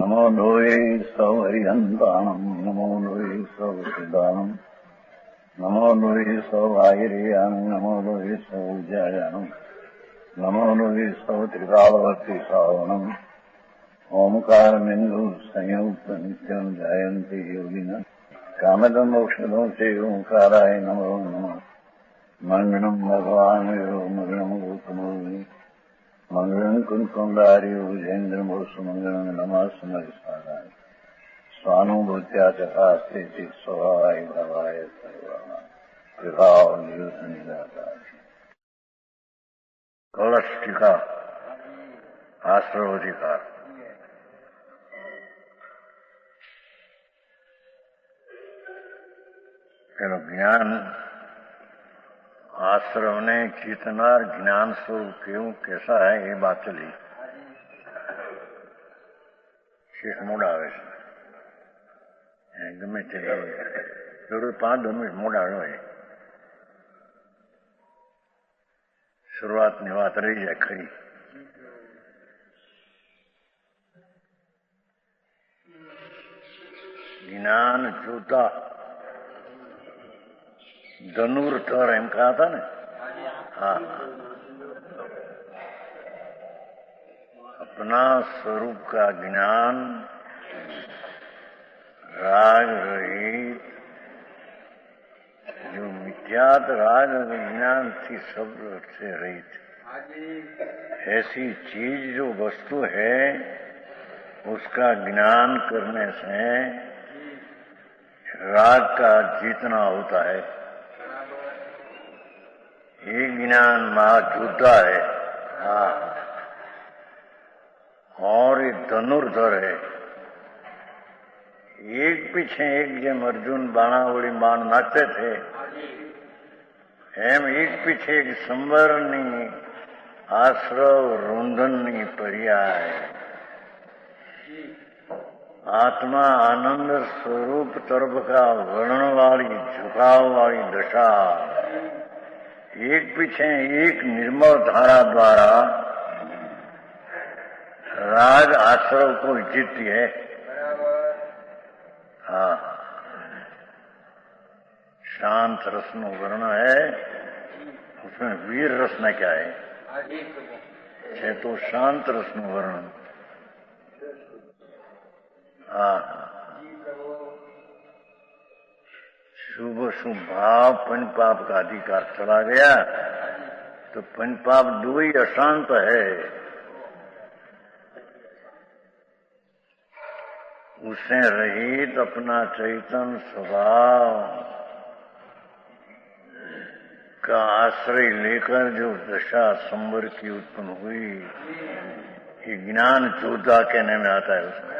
नमो लोये सौहरिहन्ताणम् नमो लोये सौसिदानम् नमो लोये सौभागिर्यानम् नमो लोये सौज्यायानम् नमो लोये सौत्रिकालवर्ति सावनम् ओंकारमिन्दु संयुक्त नित्यम् जायन्ति योगिनः कामदम् मोक्षदम् च ओंकाराय नमो नमः मङ्गलम् भगवान् यो मङ्गलम् गौतमोऽग्नि मङ्गलम् कुन्कुण्डार्यो जयेन्द्रमोसुमङ्गलम् नमः स्मरिस्मराय स्वानुभूत्या चकास्ते चित् स्वभावाय भवाय सर्वभाव कलश टीका आश्रवाधिकार ज्ञान आश्रव ने कितना ज्ञान स्वरूप क्यों कैसा है ये बात चली शेख मोड़ा आवे गमे जरूर 5 मिनट मोड़ा આવ્યો है शुरुआतની વાત રહી જાય ખરી જ્ઞાન જોતા धनुर्धर एम कहा था ना। हाँ, अपना स्वरूप का ज्ञान राग रहित जो मिथ्यात राग ज्ञान थी सब से रहित ऐसी चीज जो वस्तु है उसका ज्ञान करने से राग का जीतना होता है। ये ज्ञान महाजुदा है। हाँ, और ये धनुर्धर है। एक पीछे एक જેમ अर्जुन बाणावली बाण नाचते थे એમ એક પીછે એક સંવરની આશ્રવ રૂંધનની પર્યાય आत्मा आनंद स्वरूप तरफ का वर्ण वाली झुकाव वाली दशा एक पीछे एक निर्मल धारा द्वारा राग आश्रव को जीती है। हाँ, शांत रस नो वर्ण है, उसमें वीर रस में क्या है तो शांत रस नो वर्ण। हाँ, शुभ शुभ भाव पंच पाप का अधिकार चला गया तो पंच पाप 2 ही अशांत है। उससे रहित अपना चैतन्य स्वभाव का आश्रय लेकर जो दशा संवर की उत्पन्न हुई ये ज्ञान जोधा कहने में आता है उसमें।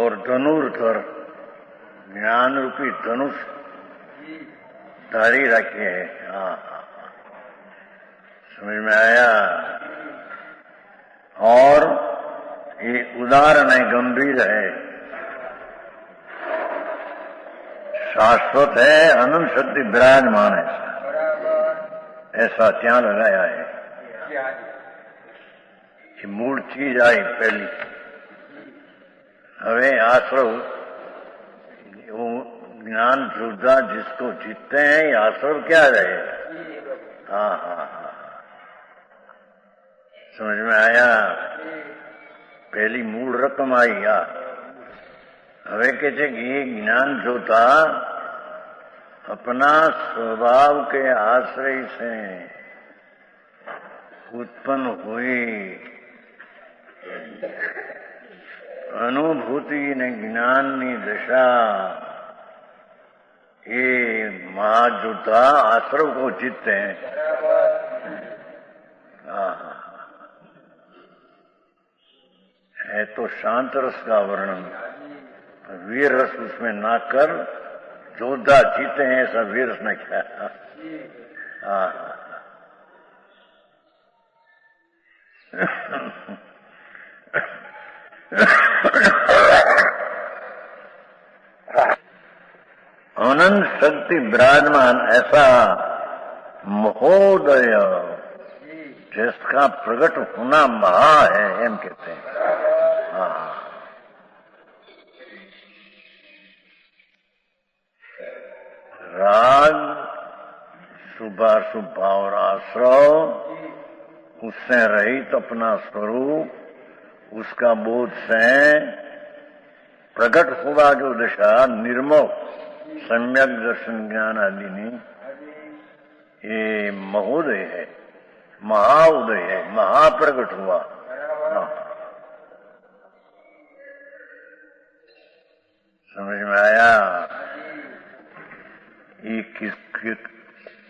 और धनुर्धर ज्ञान रूपी धनुष धारी रखे है। हाँ, समझ में आया। और ये उदाहरण है, गंभीर है, शाश्वत है, अनंत शक्ति विराजमान है, ऐसा ત્યાં लगाया है कि मूल चीज आई पहली। हमें आश्रव वो ज्ञान जोधा जिसको जीतते हैं ये आश्रव क्या रहे। हाँ हाँ हाँ, समझ में आया। पहली मूल रकम आई। हाँ, हमें कहते कि ये ज्ञान जोधा अपना स्वभाव के आश्रय से उत्पन्न हुई अनुभूति ने ज्ञाननी दशा ये महाजुता आश्रव को जीतते हैं। है तो शांत रस का वर्णन, वीर रस उसमें ना कर जोधा जीते हैं ऐसा वीर रस ने क्या। अनंत शक्ति विराजमान ऐसा महोदय जिसका प्रकट होना महा है एम कहते हैं। हाँ, राग शुभाशुभ भाव और आश्रव, उससे रहित अपना स्वरूप, उसका बोध से प्रकट हुआ जो दशा निर्मोह सम्यक दर्शन ज्ञान आदि ने, ये महोदय है, महाउदय है, महाप्रकट हुआ। हाँ, समझ में आया? ये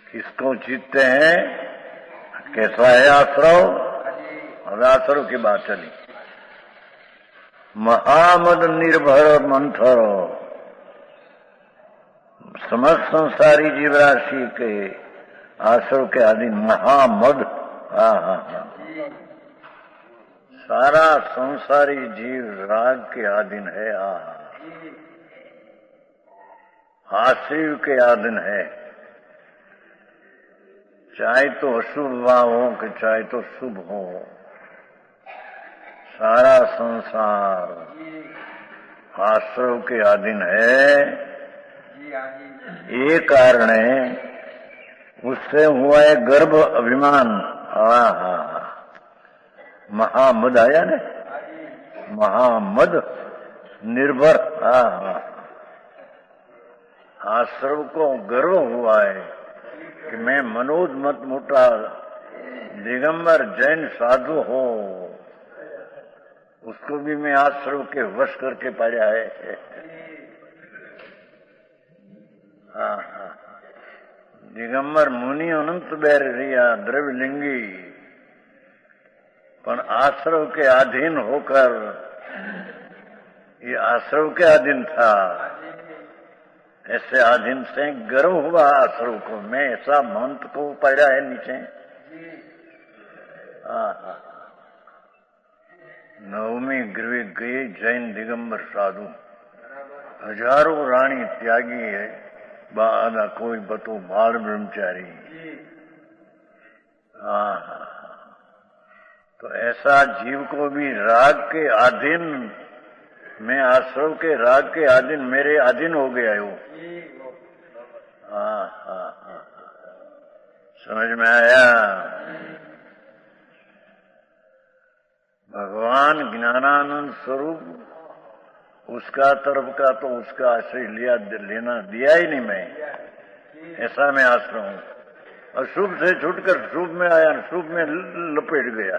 किसको जीतते हैं? कैसा है आश्रव? और आश्रव की बात चली। महामद निर्भर मंथर, समस्त संसारी जीवराशि के आश्रव के अधीन महामद। हाँ हाँ हाँ, सारा संसारी जीव राग के अधीन है। आश्रय के अधीन है, चाहे तो अशुभ भाव हो कि चाहे तो शुभ हो, सारा संसार आश्रय के अधीन है। ये कारण है, उससे हुआ है गर्भ अभिमान। महामद आया ने, महामद निर्भर। आश्रय को गर्व हुआ है कि मैं मनोज मत मोटा दिगंबर जैन साधु हो, उसको भी मैं आश्रय के वश करके पाया है। दिगंबर मुनि अनंत बैर रिया द्रव्यलिंगी, पर आश्रय के अधीन होकर, ये आश्रय के अधीन था, ऐसे अधीन से गर्व हुआ आश्रय को, मैं ऐसा महंत को पड़ा है नीचे। नवमी गृह गए जैन दिगंबर साधु, हजारों रानी त्यागी है, बादा कोई बतो बाल ब्रह्मचारी। तो ऐसा जीव को भी राग के अधीन, मैं आश्रय के राग के अधीन, मेरे अधीन हो गया है वो। समझ में आया? भगवान ज्ञानानंद स्वरूप, उसका तरफ का तो उसका आश्रय लेना दिया ही नहीं मैं, ऐसा मैं आश्रय हूं। अशुभ से छूटकर शुभ में आया, शुभ में लपेट गया।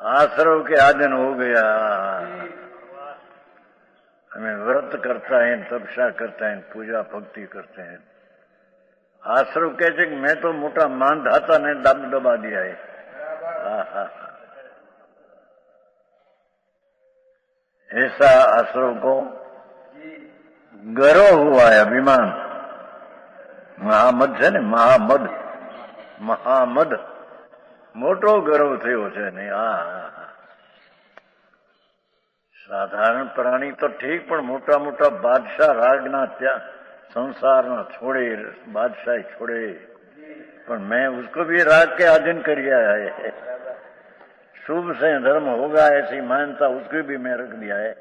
आश्रय के अधीन हो गया। हमें व्रत करता है, तपस्या करता है, पूजा भक्ति करते हैं, आश्रय कहते कि मैं तो मोटा मानधाता ने दबा दिया है। ऐसा आश्रय को गर्व हुआ है, अभिमान। महामद है ने, महामद, महामद मोटो गर्व थयो છે ને। साधारण प्राणी तो ठीक, पण मोटा मोटा बादशाह रागना त्या संसार छोड़े, बादशाही छोड़े, पर मैं उसको भी राग के अधीन कर दिया है। शुभ से धर्म होगा ऐसी मान्यता उसको भी मैं रख दिया है।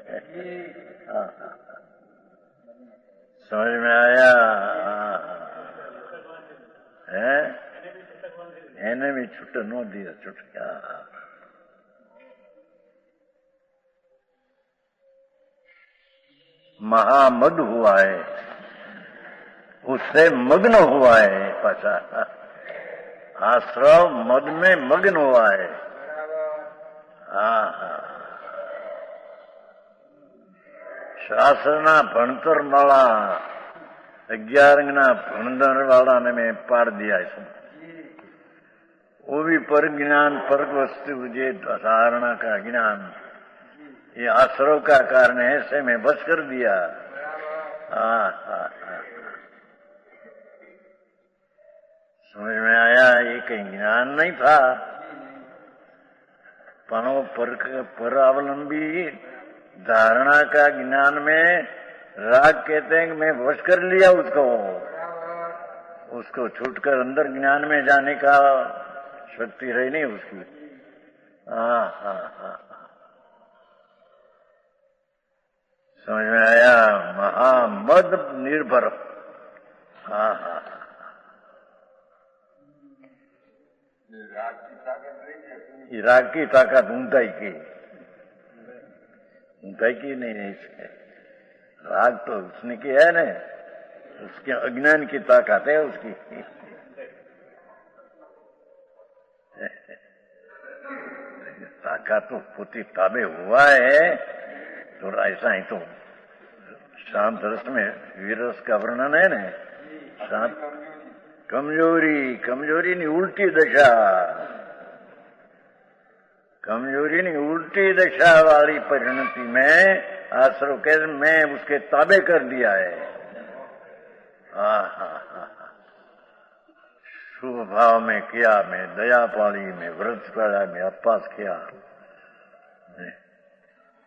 समझ में आया? है એને भी छुट न दिया, छुट गया। महामद हुआ है, उससे मग्न हुआ है। पाछा आश्रय मद में मग्न हुआ है। શાસ્ત્રના ભણતર વાળા 11 अंगना भणतर वाला ने मैं पार दिया है। वो भी पर ज्ञान, पर वस्तु जे धारणा का ज्ञान, ये आश्रय का कारण है, से मैं बस कर दिया। समझ में आया? ये कहीं ज्ञान नहीं था, पनो पर अवलंबी धारणा का ज्ञान में राग कहते हैं कि मैं वश कर लिया उसको, उसको छूटकर अंदर ज्ञान में जाने का शक्ति रही नहीं उसकी। हाँ, समझ में आया? महामद निर्भर। हाँ, राग की ताकत ऊंचाई की नहीं है इसके। राग तो उसने की है ना, उसके अज्ञान की ताकत है उसकी। ताकत तो पुती ताबे हुआ है, तो ऐसा ही तो शांत रस में वीरस का वर्णन है ना। शांत कमजोरी नहीं, उल्टी दशा, कमजोरी नहीं उल्टी दशा वाली परिणति में आश्रव के मैं उसके ताबे कर दिया है। शुभ भाव में किया, मैं दया पाली, मैं व्रत पाला, मैं उपवास किया,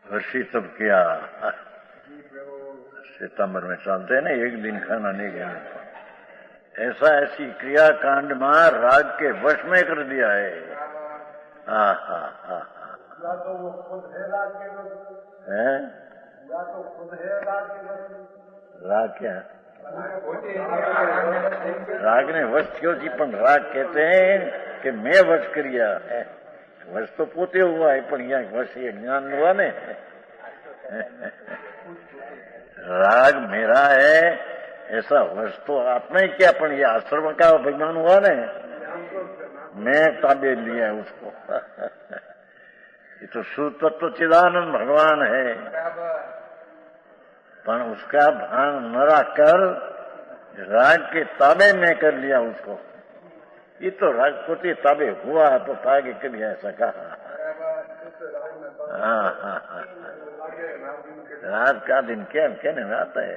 वर्षी तब किया। सितंबर में चलते ना, एक दिन खाना नहीं गया, ऐसी क्रिया कांड में राग के वश में कर दिया है। या तो वो खुद है राग के वश है, या तो खुद है राग के वश। राग क्या? राग ने वश क्यों थी? पण राग कहते हैं कि मैं वश करिया है। वश तो पोते हुआ है, पण यहाँ वश ये ज्ञान हुआ ने। राग मेरा है ऐसा वश तो आपने ही क्या, पण ये आश्रम का अभिमान हुआ ने, मैं ताबे लिया उसको। ये तो शुद्ध तत्व चिदानंद भगवान है, पर उसका भान न रखकर राग के ताबे में कर लिया उसको। ये तो राग पोते ताबे हुआ तो तागे कर लिया, ऐसा कहा। रात का दिन क्या कहने में आता है।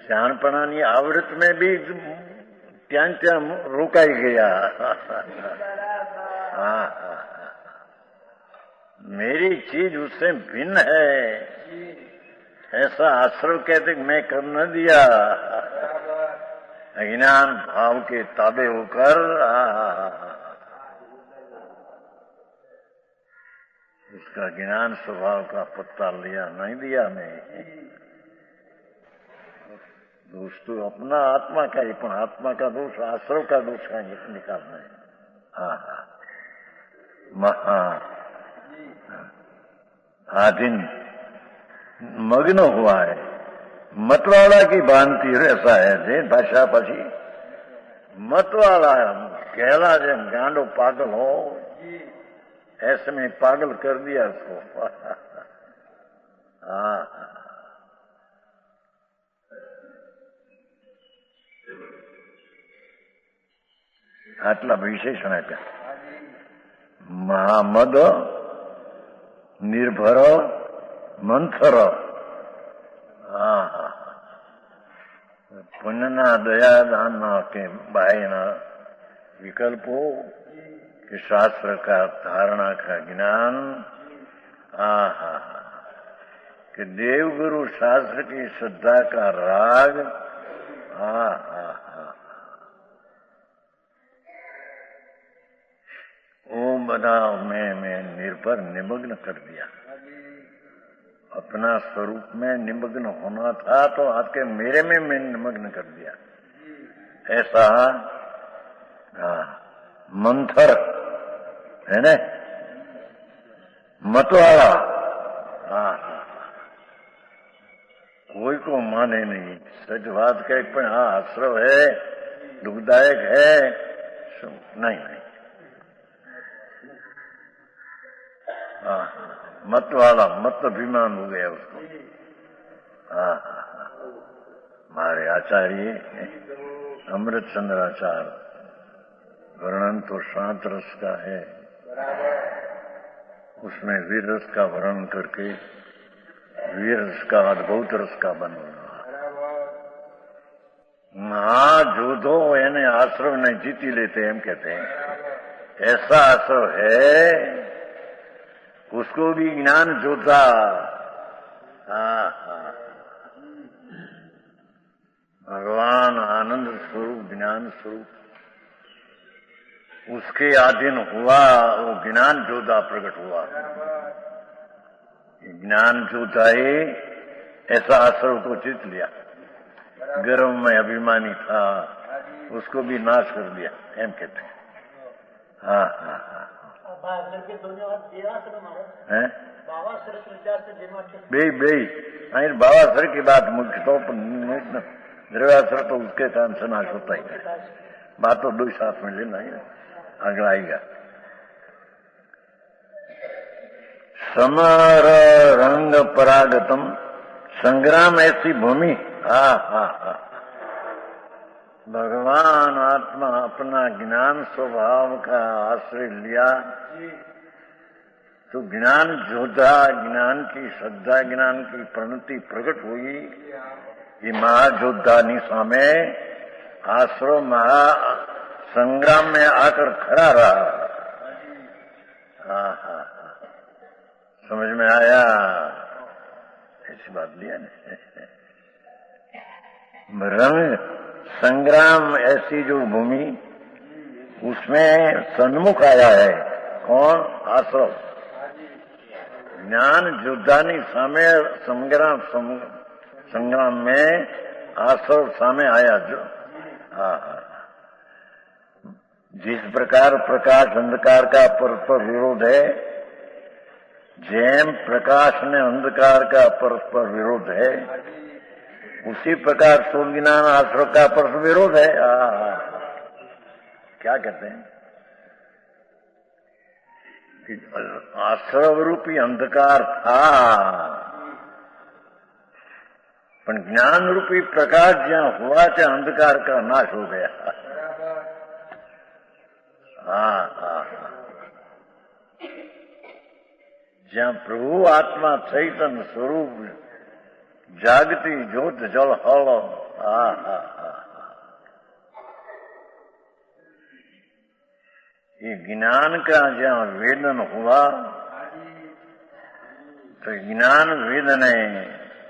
જાણપણાની આવૃત में भी ત્યાં રોકાઈ गया। मेरी चीज उससे भिन्न है, ऐसा आश्रव कहते मैं कर न दिया। अज्ञान भाव के ताबे होकर उसका ज्ञान स्वभाव का पत्ता लिया नहीं दिया मैं। दोष तो अपना आत्मा का ही, पण आत्मा का दोष आश्रव का दोष का निकालना है। महा आधीन मग्न हुआ है, मतवाला की भांति ऐसा है जे भाषा पछी मतवाला गहला जे गांडो पागल हो, ऐसे में पागल कर दिया उसको। આટલા વિશેષણ આપ્યા। મહામદ निर्भर મંથર। પુણ્યના દયા દાનના के बाह्य विकल्पों के शास्त्र का धारणा का ज्ञान। कि देवगुरु शास्त्र की श्रद्धा का राग। वो बना मैं निर्भर निमग्न कर दिया। अपना स्वरूप में निमग्न होना था तो आपके मेरे में मैं निमग्न कर दिया। ऐसा मंथर है ना, मतवाला। कोई को माने नहीं, सच बात कहे, पर आश्रव है, दुखदायक है, नहीं। मत वाला मत अभिमान हो गया उसको। हमारे आचार्य अमृत चंद्राचार्य वर्णन तो शांत रस का है, उसमें वीर रस का वर्णन करके वीर रस का अद्भुत रस का बनना। जो दो यानी आश्रव नहीं जीती लेते हम कहते हैं, ऐसा आश्रव है उसको भी ज्ञान जोता हाँ हाँ, भगवान आनंद स्वरूप, ज्ञान स्वरूप, उसके अधीन हुआ वो ज्ञान जोधा प्रकट हुआ। ज्ञान जोधा ही ऐसा आश्रव को जीत लिया। गर्व में अभिमानी था, उसको भी नाश कर दिया, एम कहते हैं। हाँ हाँ हाँ, हैं बे बावासर की बात मुख्य तो द्रव्यासर तो उसके कारण से नाश होता ही है। बात तो दो साथ में लेना है, अगला आएगा। समर रंग परागतम संग्राम ऐसी भूमि। हा हा हा, भगवान आत्मा अपना ज्ञान स्वभाव का आश्रय लिया तो ज्ञान जोधा, ज्ञान की श्रद्धा, ज्ञान की प्रणति प्रकट हुई। ये महायोद्धा निशा में आश्रय महा संग्राम में आकर खड़ा रहा। हाँ हाँ, समझ में आया? ऐसी बात लिया ना। रंग संग्राम ऐसी जो भूमि, उसमें सन्मुख आया है कौन? आश्रम। ज्ञान युद्धानी सामे संग्राम में आश्रम सामे आया जो। हाँ हाँ, जिस प्रकार प्रकाश अंधकार का परस्पर विरोध है, जैम प्रकाश में अंधकार का परस्पर विरोध है, उसी प्रकार सूर्य ज्ञान आश्रय का परस्पर विरोध है। क्या कहते हैं कि आश्रय रूपी अंधकार था, पर ज्ञान रूपी प्रकाश जहां हुआ था अंधकार का नाश हो गया। हाँ हाँ, जहां प्रभु आत्मा चैतन्य स्वरूप जागती ज्योत जल हल। हा हा हा, ये ज्ञान का जहां वेदन हुआ तो ज्ञान वेदन है।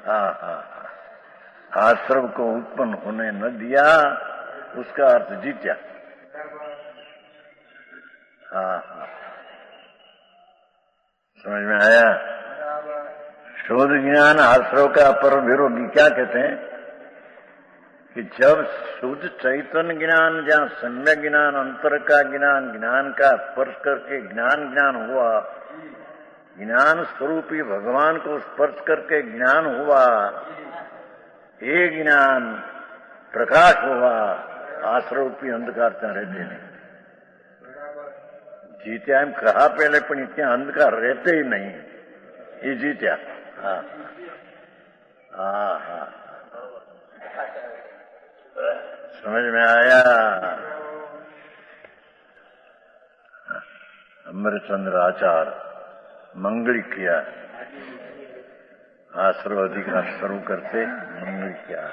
हा हा, आश्रम को उत्पन्न होने न दिया, उसका अर्थ जीत्या। हा हा, समझ में आया? शोध ज्ञान आश्रय का पर विरोधी क्या कहते हैं कि जब शुद्ध चैतन्य ज्ञान, जहाँ सम्यक ज्ञान, अंतर का ज्ञान, ज्ञान का स्पर्श करके ज्ञान हुआ, ज्ञान स्वरूपी भगवान को स्पर्श करके ज्ञान हुआ, ये ज्ञान प्रकाश हुआ, आश्रय रूपी अंधकार ત્યાં रहते नहीं। जीत्या एम कहा पहले, पण ત્યાં अंधकार रहते ही नहीं, ये जीत्या। हाँ हाँ हाँ, समझ में आया? अमरचंद्र आचार्य मंगल किया, आश्रय अधिकार शुरू करते मंगल किया।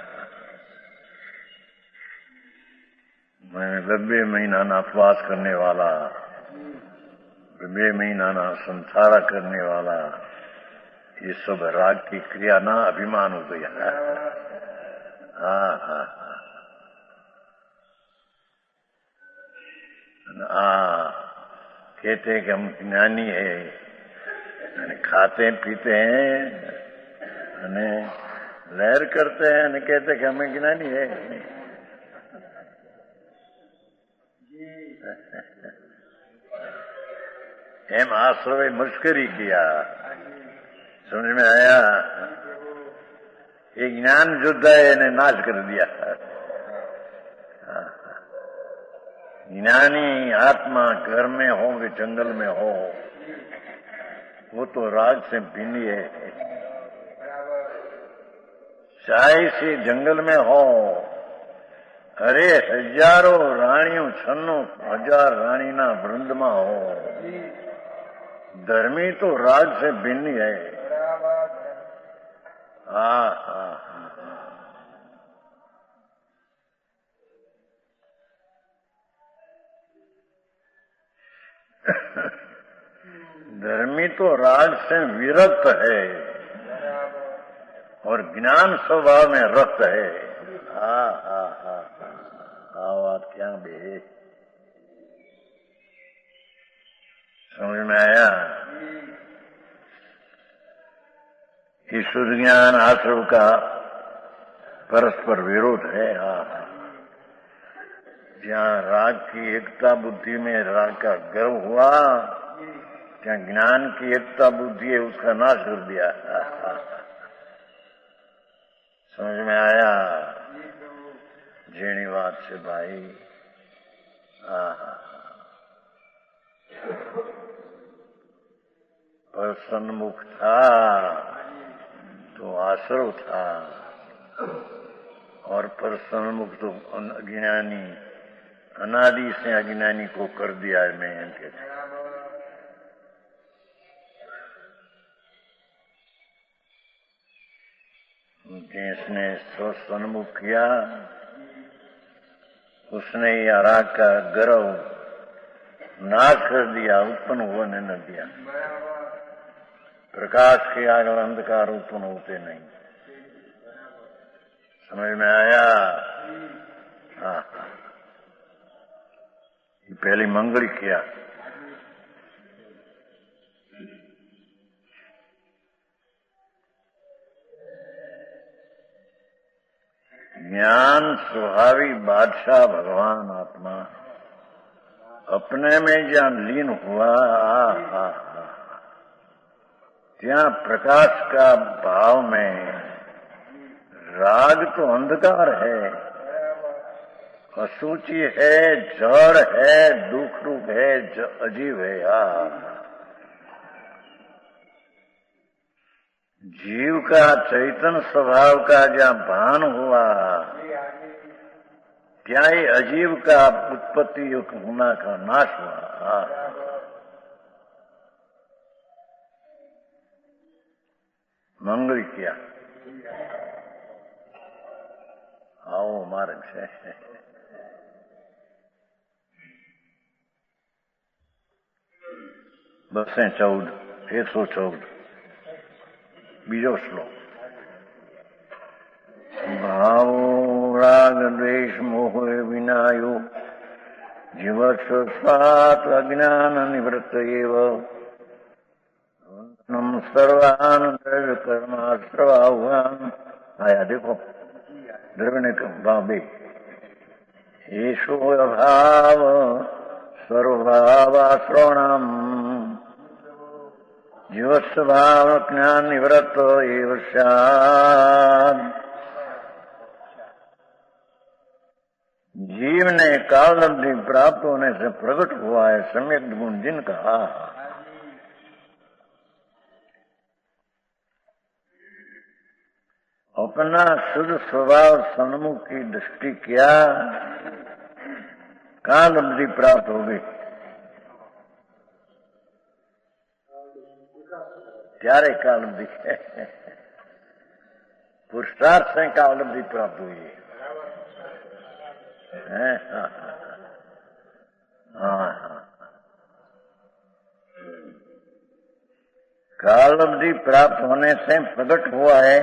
मैं 90 महीना उपवास करने वाला, 90 महीना संसारा करने वाला, ये सब राग की क्रिया ना अभिमान हो गया। हाँ हाँ हाँ, कहते हैं कि हम ज्ञानी है, खाते पीते हैं, लहर करते हैं, कहते कि हमें ज्ञानी है। एम आश्रय मस्करी किया। समझ में आया? ये ज्ञान युद्ध है, इन्हें नाश कर दिया। ज्ञानी आत्मा घर में हो कि जंगल में हो, वो तो राग से भिन्न है। चाहे से जंगल में हो, अरे हजारों राणियों, छन्नो हजार रानी ना वृंद में हो, धर्मी तो राग से भिन्न है। हाँ हाँ, धर्मी तो राग से विरक्त है, और ज्ञान स्वभाव में रक्त है। हा हा हा बात क्या बे, समझ में आया? ईश्वर ज्ञान आश्रव का परस्पर विरोध है। जहाँ राग की एकता बुद्धि में राग का गर्व हुआ, जहाँ ज्ञान की एकता बुद्धि है उसका नाश कर दिया। समझ में आया? जेनी बात से भाई। पर सन्मुख था तो आश्रव था, और पर सन्मुख तो अज्ञानी, अनादि से अज्ञानी को कर दिया है। मैं कहते जिसने स्वसन्मुख किया उसने यह राग का गर्व नाश कर दिया, उत्पन्न होने न दिया। प्रकाश के आगे अंधकार उत्पन्न होते नहीं। समझ में आया? हाँ, पहले मंगल किया। ज्ञान स्वभावी बादशाह भगवान आत्मा अपने में जहाँ लीन हुआ, ત્યાં प्रकाश का भाव में राग तो अंधकार है, असूचि है, जड़ है, दुख रूप है, अजीब है। जीव का चैतन्य स्वभाव का जहाँ भान हुआ, क्या ही अजीव का उत्पत्ति होना का नाश हुआ। मंगल किया। आओ मार्ग से। बसें 114 बीजो श्लोक। भाव राग द्वेष मोह विनायो जीवस्व स्वात् अज्ञान निवृत्त एव सर्वान द्रव्य कर्माश्रवाहुआन। आया देखो, द्रव्य ने भाव भी येषु अभाव सर्वभावाश्रवणम जीवस्व भाव ज्ञान निवृत्त एव स्यात्। जीव ने कालब्धि प्राप्त होने से प्रकट हुआ है सम्यक गुण जिनका, अपना शुद्ध स्वभाव सन्मुख की दृष्टि किया, कालब्धि प्राप्त हो गई। क्यारे कालब्धि पुरुषार्थ से कालब्धि प्राप्त हुई है। कालब्धि प्राप्त होने से प्रकट हुआ है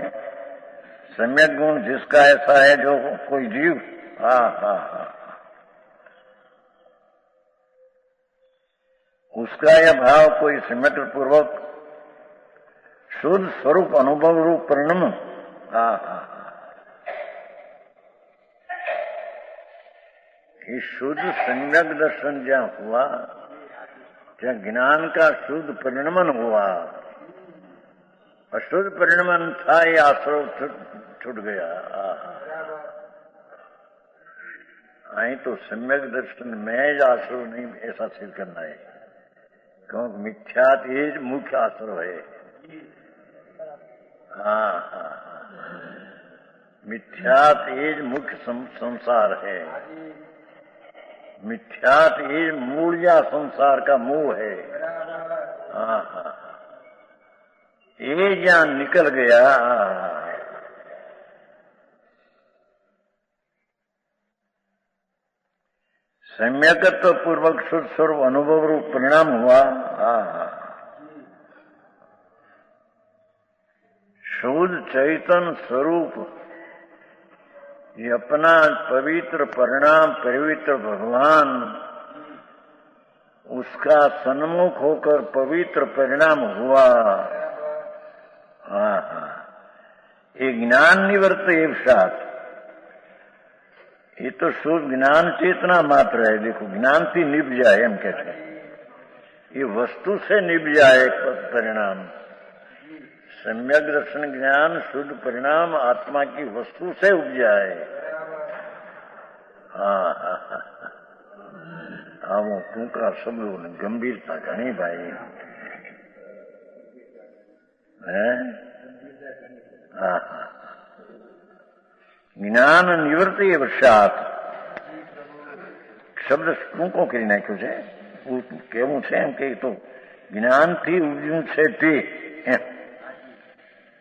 सम्यक गुण जिसका ऐसा है जो कोई जीव। उसका यह भाव कोई सिमट पूर्वक शुद्ध स्वरूप अनुभव रूप परिणाम। कि शुद्ध सम्यक दर्शन जहाँ हुआ, जहाँ ज्ञान का शुद्ध परिणमन हुआ, अशुद्ध परिणमन था, ये आश्रव छूट गया। आई तो सम्यक दर्शन में आश्रव नहीं, ऐसा सिद्ध करना है, क्योंकि मिथ्यात ये मुख्य आश्रव है। मिथ्यात ये मुख्य संसार है। मिथ्यात ये मूलिया संसार का मोह है। ये ज्ञान निकल गया, सम्यकत्व पूर्वक शुद्ध स्वरूप अनुभव रूप परिणाम हुआ। शुद्ध चैतन्य स्वरूप ये अपना पवित्र परिणाम, पवित्र भगवान, उसका सन्मुख होकर पवित्र परिणाम हुआ। हाँ हाँ, ये ज्ञान निवर्त एवशात, ये तो शुद्ध ज्ञान चेतना मात्र है। देखो, ज्ञान थी निभ जाए, हम कहते हैं ये वस्तु से निभ जाए परिणाम। सम्यक दर्शन ज्ञान शुद्ध परिणाम आत्मा की वस्तु से उपजा है। हाँ हाँ हाँ, આવો ટૂંકા શબ્દોની ગંભીરતા ઘણી ભાઈ હે હા હા જ્ઞાન નિવૃત્તિ વશાત શબ્દ ટૂંકો કરી નાખ્યો છે. કેવું છે એમ કે તો જ્ઞાનથી ઉપજ્યું છે તે,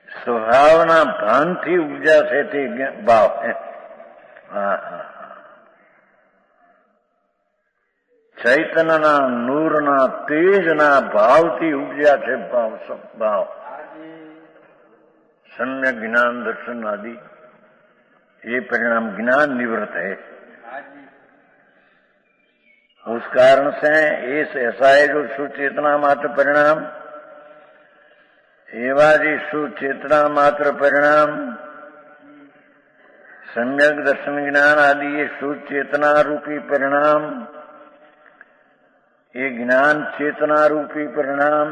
સ્વભાવના ભાનથી ઉપજા છે તે ભાવ. હા હા, ચૈતન્યના નૂરના તેજના ભાવથી ઉપજ્યા છે ભાવ. सम्यक ज्ञान दर्शन आदि ये परिणाम ज्ञान निवृत्त है. उस कारण से ऐसा है जो सुचेतना मात्र परिणाम, एवं जी सुचेतना मात्र परिणाम, सम्यक दर्शन ज्ञान आदि ये सुचेतना रूपी परिणाम, ये ज्ञान चेतना रूपी परिणाम,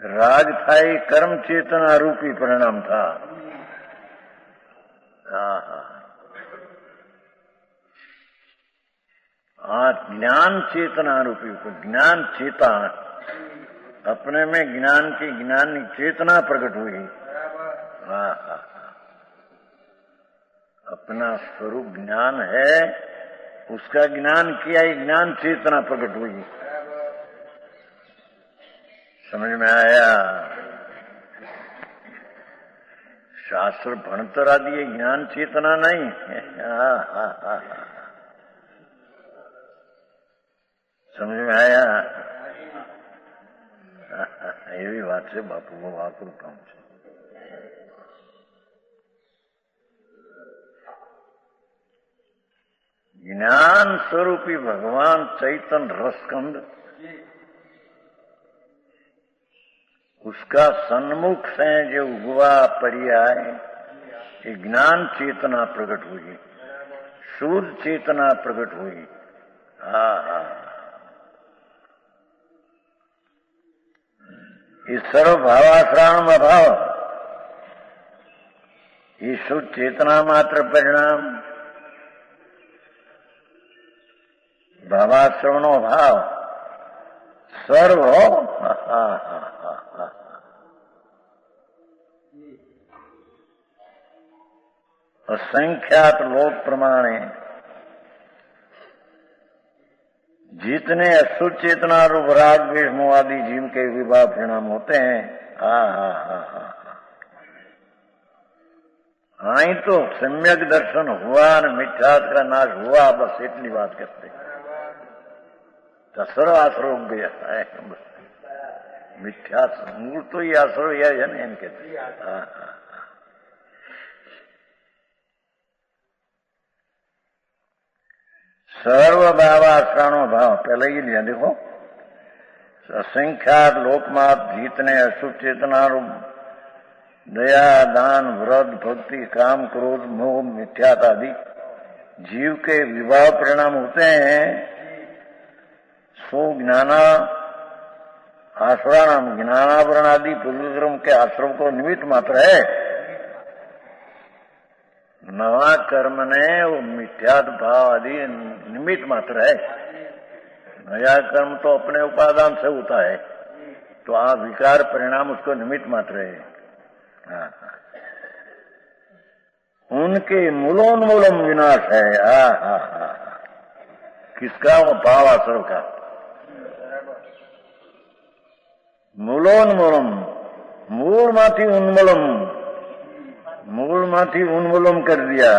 राग था ये कर्म चेतना रूपी परिणाम था. ज्ञान चेतना रूपी, ज्ञान चेता, अपने में ज्ञान की ज्ञान चेतना प्रकट हुई. अपना स्वरूप ज्ञान है, उसका ज्ञान किया, ये ज्ञान चेतना प्रकट हुई. समझ में आया? शास्त्र भणतर आदि ये ज्ञान चेतना नहीं. समझ में आया? એવી વાત છે બાપુ, બહુ આકરું કામ છે. ज्ञान स्वरूपी भगवान चैतन्य रसकंद, उसका सन्मुख से जो हुआ पर्याय, ये ज्ञान चेतना प्रकट हुई, शुद्ध चेतना प्रकट हुई. हाँ हाँ, ये सर्व भावाश्राम अभाव, ये शुद्ध चेतना मात्र परिणाम, भावाश्रवणो भाव सर्व असंख्यात लोक प्रमाणे जितने अशुद्ध चेतना रूप राग द्वेष मोह आदि जीव के विभाव परिणाम होते हैं. हाँ, तो सम्यक दर्शन हुआ न मिथ्यात का नाश हुआ, बस इतनी बात करते. सर्व आश्रव गया है, मिथ्या मूल तो ये आश्रव यह है ना, इनके. सर्व भावाश्राणो भाव पहले ही लिया. देखो, असंख्यात लोकमात जीतने अशुभ चेतना रूप दया दान व्रत भक्ति काम क्रोध मोह मिथ्यात आदि जीव के विभाव परिणाम होते हैं. सो ज्ञाना आश्रम ज्ञानावरण आदि पूर्वक्रम के आश्रम को निमित्त मात्र है. नवा कर्म ने वो मिथ्यात भाव आदि निमित्त मात्र है. नया कर्म तो अपने उपादान से होता है, तो आ विकार परिणाम उसको निमित्त मात्र है. उनके मूलोन्मूलम विनाश है. किसका? वो भाव आश्रव का. मूलोन्मूलम, मूल माथी उन्मूलम, मूल माथी उन्मूलम कर दिया.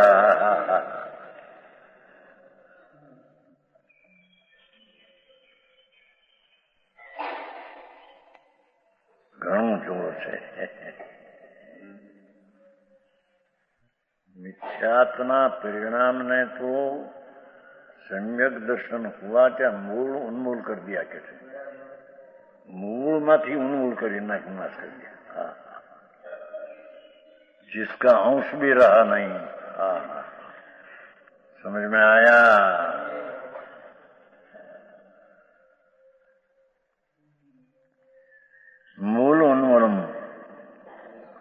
ઘણું જોર છે. મિથ્યાત્વના પરિણામને તો સમ્યક દર્શન હુआ ત્યાં મૂળ ઉન્મૂલ कर दिया કે છે. मूलમાંથી उन्मूल કરી नाश कर दिया. हाँ, जिसका अंश भी रहा नहीं. हाँ, समझ में आया. मूल उन्मूलम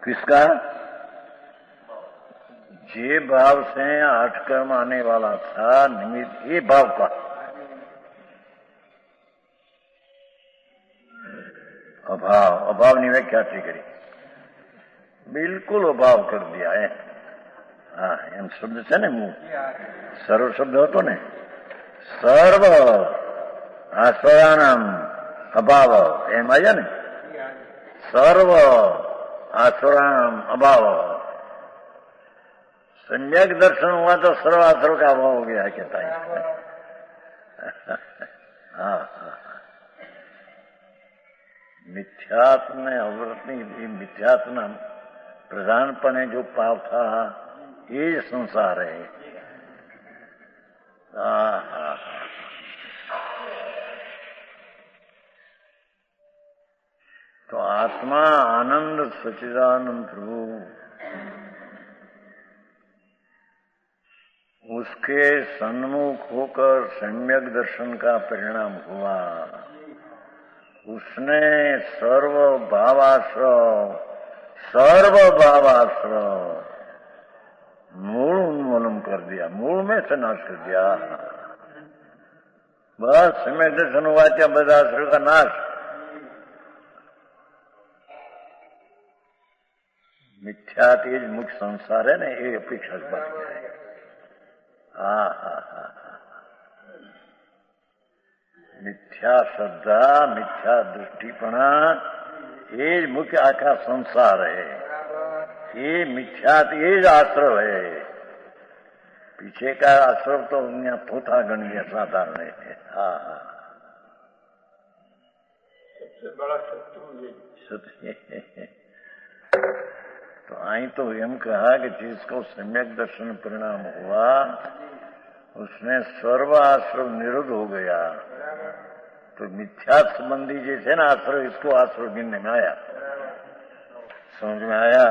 किसका? जे भाव से आठ कर्म आने वाला था निमित्त, ये भाव का अभाव. अभावની વ્યાખ્યા કરી. બિલકુલ અભાવ કરી દિયા હે. હા, એમ શબ્દ છે ને. હું સર્વ શબ્દ હતો ને. સર્વ આશ્રયાનામ અભાવ એમ આવ્યા ને. સર્વ आश्रम अभाव. सम्यक दर्शन हुआ तो सर्व आश्रव का अभाव हो गया कहता है. हाँ, मिथ्यात्व में अवृत्ति मिथ्यात्व प्रधानपणे जो पाप था ये संसार है. तो आत्मा आनंद सच्चिदानंद प्रभु उसके सन्मुख होकर सम्यक दर्शन का परिणाम हुआ. उसने सर्व भावाश्रय मूल उन्मूलन कर दिया. मूल में से नाश कर दिया. बस सम्यक दर्शन हुआ क्या બધા આશ્રય का नाश. मिथ्यात ये मुख्य संसार है ना, ये अपेक्षा बच गया है. हाँ, मिथ्या श्रद्धा मिथ्या दृष्टिपणा ये मुख्य आखा संसार है. ये मिथ्यात ये आश्रव है. पीछे का आश्रव तो यहाँ पोथा गणनीय साधारण है. हाँ, सबसे बड़ा शत्रु ये सत्य. तो आई तो एम कहा कि जिसको सम्यक दर्शन परिणाम हुआ उसने सर्व आश्रव निरुद्ध हो गया. तो मिथ्या संबंधी जैसे ना आश्रव, इसको आश्रव गिनने में आया. समझ में आया.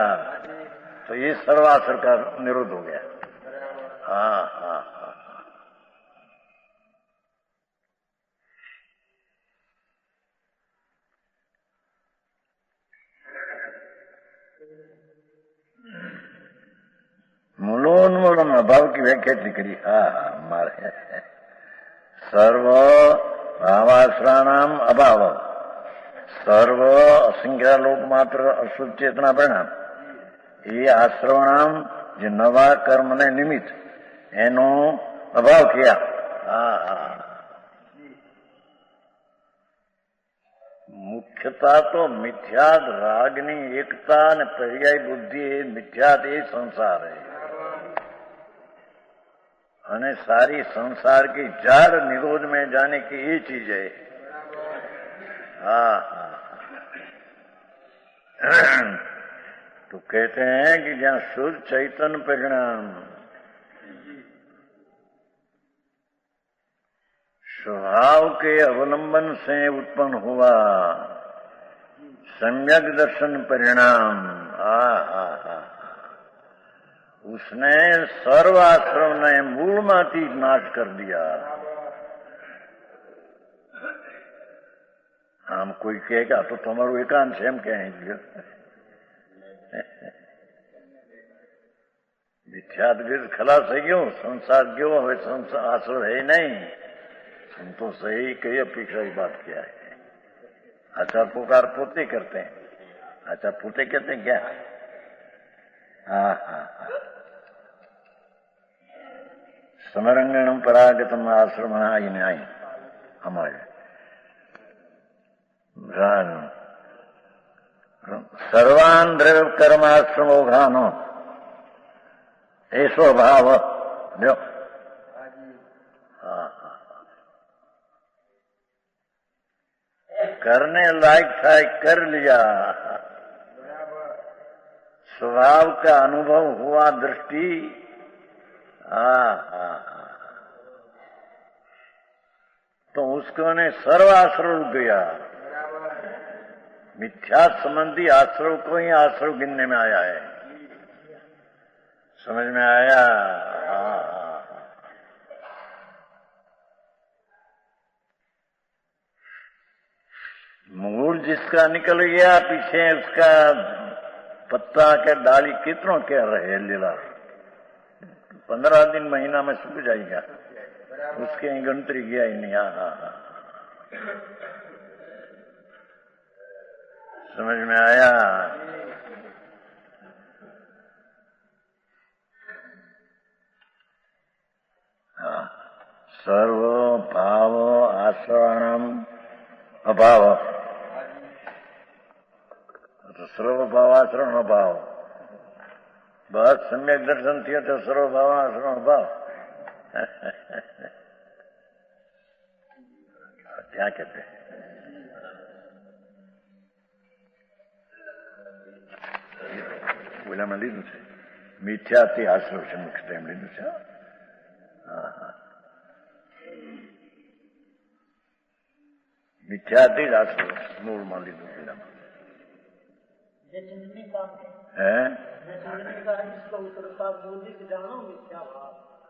तो ये सर्व आश्रव का निरुद्ध हो गया. हाँ, हाँ, हाँ. मूलोन्मूलन अभाव की व्याख्या करी. हाँ, हमारे सर्व भावाश्रयाणाम अभाव. सर्व असंख्या लोक मात्र अशुद्ध चेतना परिणाम ये आश्रवणाम જે નવા કર્મને નિમિત્ત એનો અભાવ થયા. મુખ્યતા તો મિથ્યાદ રાગની એકતા અને પર્યાય બુદ્ધિ એ મિથ્યાદ એ સંસાર है. અને सारी संसार की जड़ निरोध में जाने की ये चीज है. हाँ, तो कहते हैं कि जहाँ शुद्ध चैतन्य परिणाम स्वभाव के अवलंबन से उत्पन्न हुआ सम्यक दर्शन परिणाम, उसने सर्व आश्रम ने मूल माती नाश कर दिया. આમ કોઈ કહે કે આ તો તમારું એકાંત છે એમ કહેવાય. મિથ્યાદ્વેષ ખલાસ થઈ ગયો, संसार गयो, હવે संसार आश्रय है नहीं. हम तो सही कई अपेक्षा की बात किया है. आचार पुकार पोते करते हैं. आचार पोते कहते हैं क्या? हाँ हाँ हाँ. समरंगणम परागतम आश्रम न्याय हमारे सर्वान द्रव्य कर्माश्रमो घानो ऐसो भाव जो करने लायक था कर लिया, स्वभाव का अनुभव हुआ दृष्टि, तो उसको ने सर्वाश्रव गया। मिथ्या संबंधी आश्रव को ही आश्रव गिनने में आया है। समझ में आया? मूल जिसका निकल गया, पीछे उसका पत्ता के डाली कितनों क्या रहे लीला, 15 दिन महीना में सूख जाएगा, उसके गिनती गया ही नहीं। समझ में आया? सर्व भाव आश्रवणम अभाव, तो सर्व भाव आश्रवण अभाव, बस सम्यक दर्शन थी तो सर्व भाव आश्रवण अभाव। क्या कहते हैं? બોલામાં લીધું છે, મિથ્યાથી આશ્રવ છે, મુખ્ય ટાઈમ લીધું છે। મિથ્યાથી જ આશ્રવ મૂળમાં લીધું પેલામાં।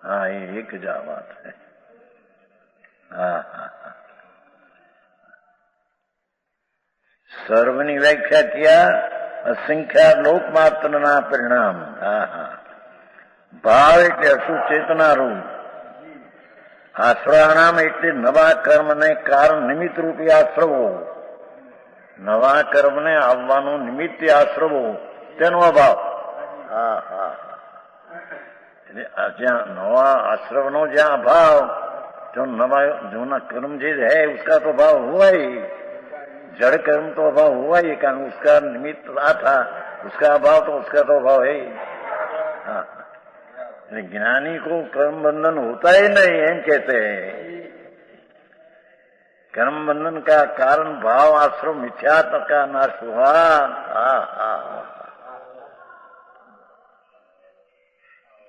હા, એ એક જ આ વાત છે। સર્વની વ્યાખ્યા કિયા असंख्या लोक मात्र ना परिणाम। भाव એટલે અશુદ્ધ ચેતના રૂપ, આશ્રવણામ એટલે નવા કર્મને કારણ નિમિત્ત રૂપી આશ્રવો, નવા કર્મને આવવાનું નિમિત્ત આશ્રવો, તેનો અભાવ। જ્યાં નવા આશ્રવનો જ્યાં અભાવ, जो नवा जूना कर्म जो है उसका तो भाव हुआ ही, जड़ कर्म तो अभाव हुआ ही, कारण उसका निमित्त आ था, उसका अभाव तो उसका तो अभाव है ही। ज्ञानी को कर्म बंधन होता ही नहीं, एम कहते हैं। कर्म बंधन का कारण भाव आश्रव मिथ्यात्व का नाश हुआ।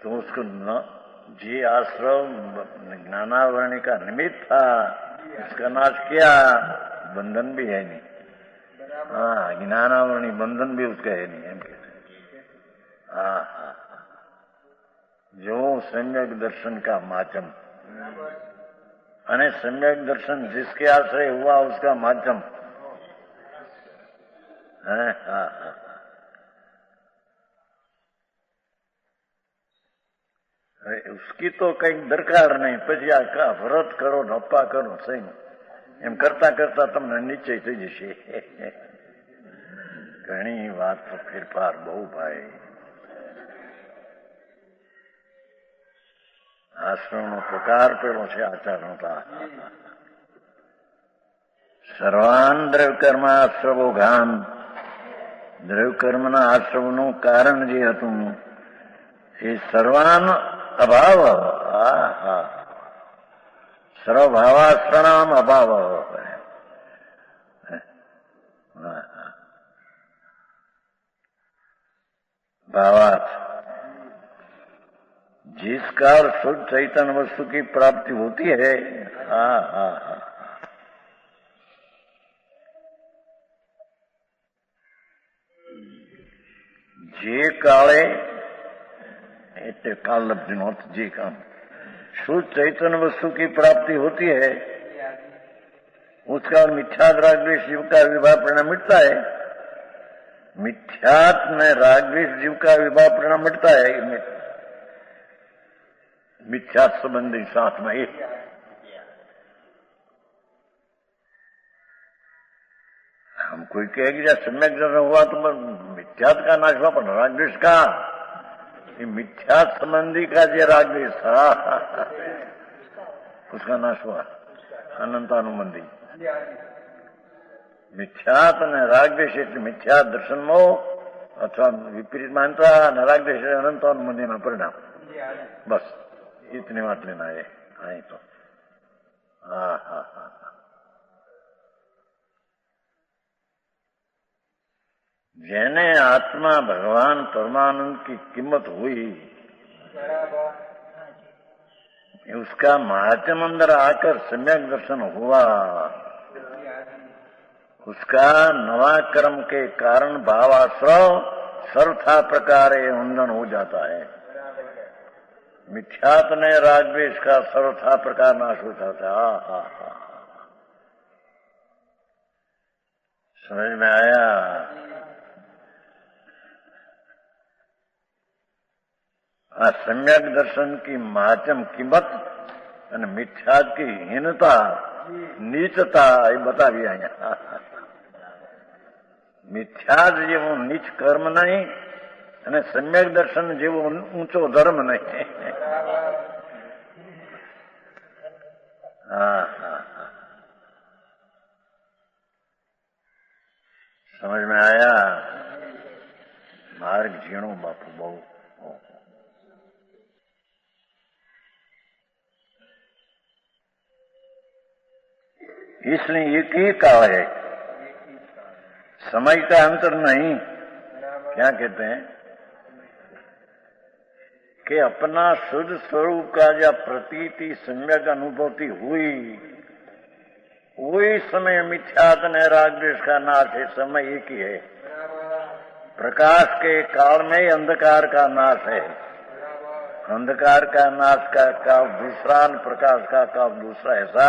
तो उसको जी आश्रव ज्ञानावरणी का निमित्त था, उसका नाश किया, बंधन भी है नहीं। ज्ञानावरणी बंधन भी उसका है नहीं, एम कहते हैं। जो सम्यक दर्शन का माध्यम, अने सम्यक दर्शन जिसके आश्रय हुआ उसका माध्यम है। उसकी तो कई दरकार नहीं, પછી આ વ્રત કરો, નપ્પા કરો, સહી એમ કરતા કરતા તમને નિશ્ચય થઈ જશે। ઘણી વાત તો ફેરફાર બહુ ભાઈ। આશ્રમનો પ્રકાર પેલો છે આચરણતા। સર્વાન દ્રવ્યકર્મ આશ્રવો ઘાન, દ્રવ્યકર્મના આશ્રવનું કારણ જે હતું એ સર્વાન अभाव। सर्वभावाश्रणाम अभाव। भावार्थ, जिस काल शुद्ध चैतन्य वस्तु की प्राप्ति होती है, जे काले એટલે કાલ લબ્ધનો અર્થ જે કામ शुद्ध चैतन्य वस्तु की प्राप्ति होती है, उसका मिथ्यात राग द्वेष जीव का विभाग परिणाम मिटता है। मिथ्यात में राग द्वेष जीव का विभाग परिणाम मिटता है। मिथ्यात संबंधी साथ में हम कोई कहेगी सम्यक दर्शन हुआ तो मिथ्यात का नाश हुआ, पर राग द्वेष का, मिथ्या संबंधी का जो राग द्वेष था उसका नाश हुआ। अनंतानुबंधी मिथ्यात ने राग द्वेष એટલે મિથ્યા દર્શન મોહ અથવા વિપરીત માનતા અને રાગ દ્વેષ અનંતાનુબંધીના પરિણામ। बस इतनी बात लेना है। आई तो જેને આત્મા ભગવાન પરમાનંદ की कीमत हुई, उसका महात्म अंदर आकर सम्यक दर्शन हुआ, उसका नवा कर्म के कारण भावाश्रव सर्वथा प्रकारे उन्नन हो जाता है। मिथ्यात ने रागद्वेष का सर्वथा प्रकार नाश हो जाता है। समझ में आया? सम्यक दर्शन की महात्म कीमत અને મિથ્યા की हीनता નીચતા એ બતાવી અહીંયા। મિથ્યા જેવું નીચ કર્મ નહીં અને સમ્યક દર્શન જેવો ઊંચો ધર્મ નહીં। समझ में आया? मार्ग झीणो बापू बहु। इसलिए एक ही काल है, समय का अंतर नहीं। क्या कहते हैं कि अपना शुद्ध स्वरूप का जब प्रतीति सम्यक अनुभूति हुई, वही समय मिथ्यात ने रागद्वेष का नाश है। समय एक ही है। प्रकाश के काल में अंधकार का नाश है। अंधकार का नाश का काल दूसरा, प्रकाश का काल दूसरा। ऐसा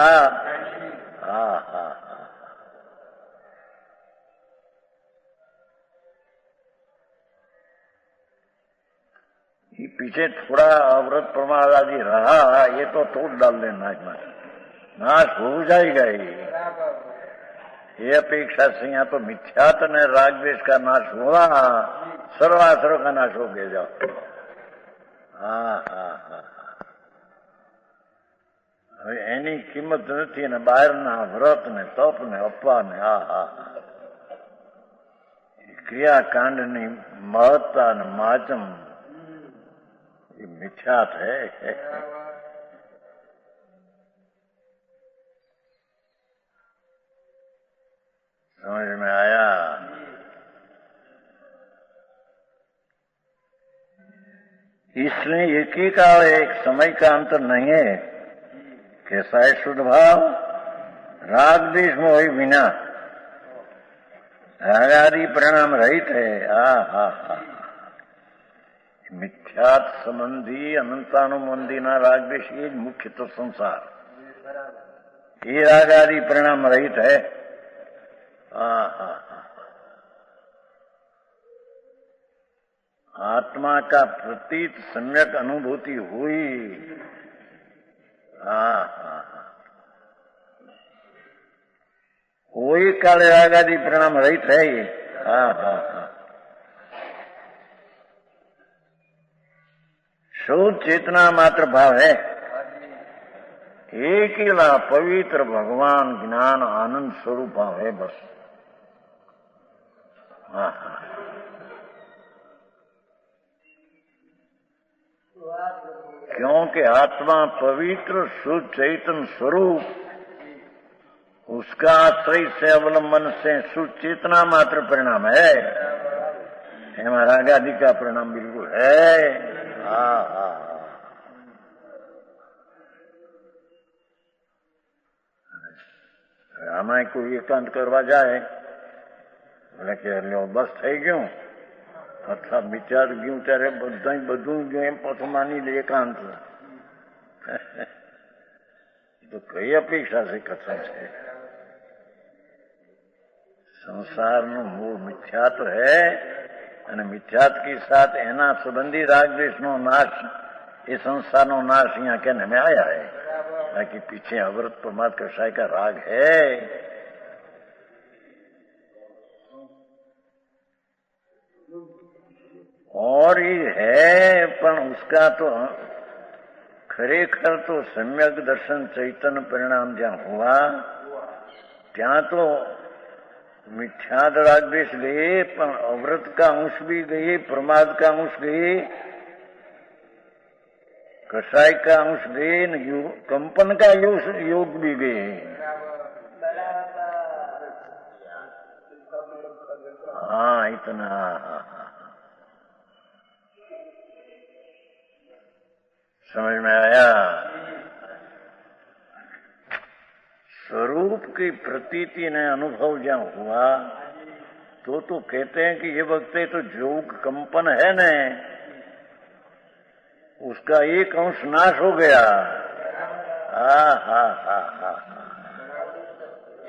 ये पीछे थोड़ा अवृत प्रमाद आदि रहा, ये तो तोड़ डाल देना, नाश हो जाएगा। ये अपेक्षा से यहाँ तो मिथ्यात ने रागद्वेष का नाश हुआ, सर्वासुर का नाश हो गया। जाओ હવે એની કિંમત નથી ને બહારના વ્રત ને તપ ને અપવા ને ક્રિયાકાંડની મહત્તા ને માચમ ये मिथ्यात है। समझ में आया? इसलिए एक ही काल, एक समय का अंतर नहीं है। कैसा है शुद्ध भाव? राग द्वेष मोह बिना राग आदि परिणाम रहित है। मिथ्यात संबंधी अनंतानुबंधी ना राग द्वेष, ये मुख्य तो संसार, ये राग आदि परिणाम रहित है। आत्मा का प्रतीत सम्यक अनुभूति हुई। वही काले राग आदि परिणाम रहित है ये। शुद्ध चेतना मात्र भाव है। एक ही ला पवित्र भगवान ज्ञान आनंद स्वरूप भाव है बस। क्योंकि आत्मा पवित्र शुद्ध चैतन्य स्वरूप, उसका आश्रय से अवलंबन से शुद्ध चेतना मात्र परिणाम है। हमारा रागादि का परिणाम बिल्कुल है। आमा कोई एकांत करवा जाए बोले कि लो बस થઈ ગયું અથવા વિચાર ગયું ત્યારે બધું ગયું એમ પાછું માની લે એકાંત। तो कई अपेक्षा से कथन है। संसार नो मूળ મિથ્યાત્વ है અને મિથ્યાત के साथ एना संबंधी राग द्वेष नो नाश, ये संसार नो नाश यहाँ कहने में आया है। बाकी पीछे अवृत प्रमाद कषाय का राग है। और ये है पर उसका तो खरेखर तो सम्यक दर्शन चैतन्य परिणाम जहाँ हुआ ત્યાં तो मिथ्याद राग द्वेष गए, पर अवृत का अंश भी गए, प्रमाद का अंश गए, कषाय का अंश गए, कंपन का योग भी गए। हाँ इतना, समझ में आया। स्वरूप की प्रतीति ने अनुभव जहां हुआ तो कहते हैं कि ये वक्त तो योग कंपन है न, उसका एक अंश नाश हो गया। हा,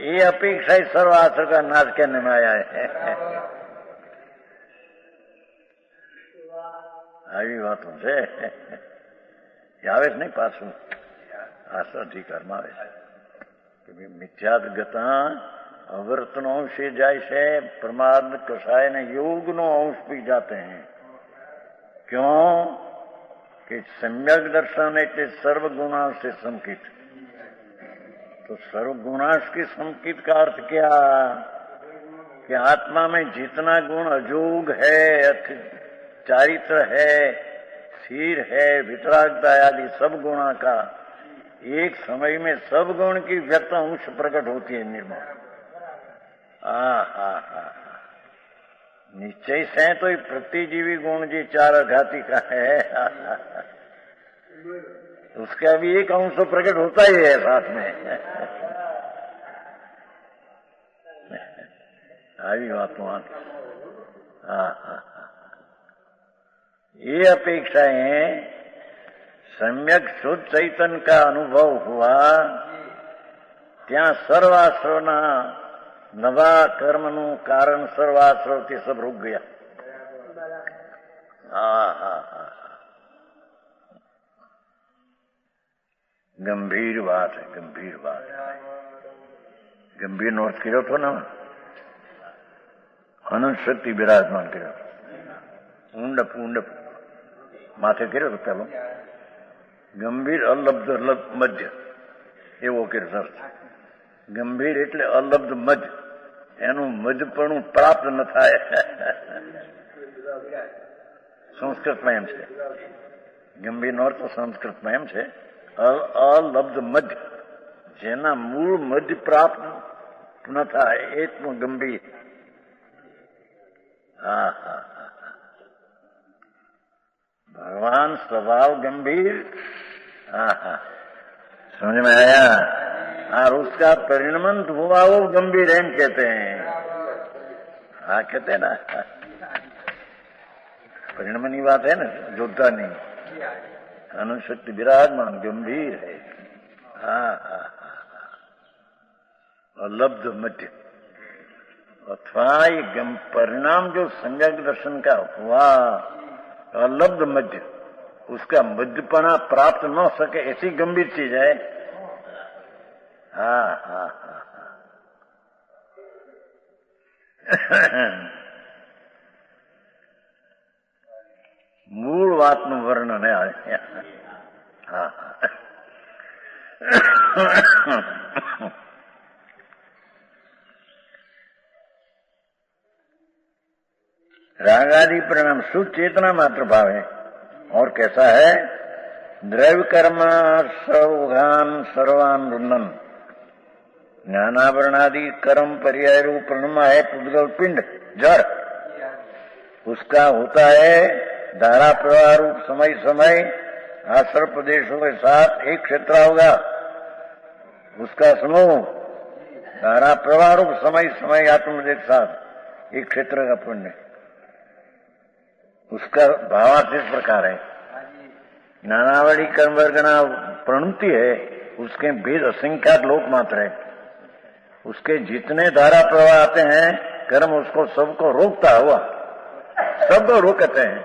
ये अपेक्षा ही सर्वास्त्र का नाश करने में आया है। આવી વાતો છે, આવે જ નહીં પાછું આશા અધિકારમાં આવે છે કે મિથ્યાત ગતા અવર્તનો અંશ જાય છે, પ્રમાદ કસાય ને યોગનો અંશ भी जाते हैं। क्यों कि सम्यक दर्शन એટલે सर्वगुणांश से संकित। तो सर्वगुणांश की संकित का अर्थ क्या कि आत्मा में जितना गुण अजोग है, चारित्र है, स्थिर है, वितरागता आदि सब गुणा का एक समय में सब गुण की व्यक्त अंश प्रकट होती है निर्मल। निश्चय से तो प्रतिजीवी गुण जी चार घाती का है, उसका भी एक अंश प्रकट होता ही है साथ में। आई बात वहां ये अपेक्षाएं सम्यक शुद्ध चैतन्य का अनुभव हुआ, त्या सर्वाश्रवना नवा कर्मनु कारण सर्वाश्रव के सब रुक गया। गंभीर बात है, गंभीर बात है। गंभीर नोट કર્યો તો ને, અનંત શક્તિ બિરાજમાન કર્યો, ઊંડપ માથે કર્યો તો પેલો ગંભીર અલબ્ધ મધ્ય એવો કર્યો સર। ગંભીર એટલે અલબ્ધ મધ, એનું મધપણું પ્રાપ્ત ન થાય। સંસ્કૃતમાં એમ છે, ગંભીરનો અર્થ સંસ્કૃતમાં એમ છે અલબ્ધ મધ, જેના મૂળ મધ પ્રાપ્ત ન થાય એટલું ગંભીર। भगवान स्वभाव गंभीर। समझ में आया। और उसका परिणमन हुआ वो गंभीर एम कहते हैं। हाँ कहते हैं ना, परिणमन की बात है ना, योद्धा नहीं, अनुशक्ति विराजमान गंभीर है। अलब्ध मध्य अथवा ये परिणाम जो सम्यक दर्शन का हुआ, अलब्ध मध्य, उसका मध्यपना प्राप्त न सके ऐसी गंभीर चीज है। मूल वातનું વર્ણન है। रागादि परिणाम शुद्ध चेतना मात्र भाव है। और कैसा है? द्रव्य कर्म सर्वघान सर्वान रुंदन, ज्ञानावरणादि कर्म पर्याय रूप परिणाम है पुद्गल पिंड जड़, उसका होता है धारा प्रवाह रूप समय समय आश्रय प्रदेशों के साथ एक क्षेत्र होगा, उसका समूह धारा प्रवाह रूप समय समय आत्म के साथ एक क्षेत्र का पुण्य, उसका भावार्थ इस प्रकार है। नानावली कर्म वर्गना प्रणुति है, उसके भेद असंख्यात लोक मात्र है। उसके जितने धारा प्रवाह आते हैं कर्म उसको सबको रोकता हुआ, सबको रोकते हैं।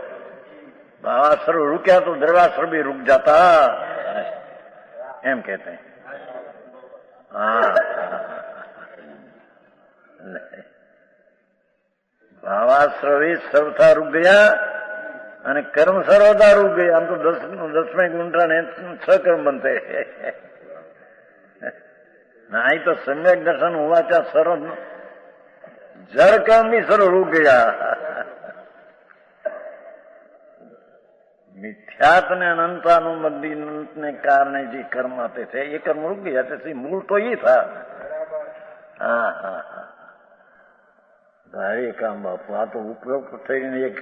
भावाश्र रुक्या तो द्रवाश्र भी रुक जाता, एम कहते हैं। भावाश्रवी सर्वथा रुक गया અને કર્મ સર્વદા રૂપ ગયા। આમ તો 10 ગુંઠા ને 6 કર્મ બનते। नहीं तो सम्यक दर्शन हुआ क्या सर्व जड़ कर्म भी सर्व रुक गया। मिथ्यात ने अनंतानुमति ने कारण जी कर्म आते थे, ये कर्म रुक गया। जैसे मूल तो ये था। ભારે કામ બાપુ. આ તો ઉપરોક્ત થઈને એક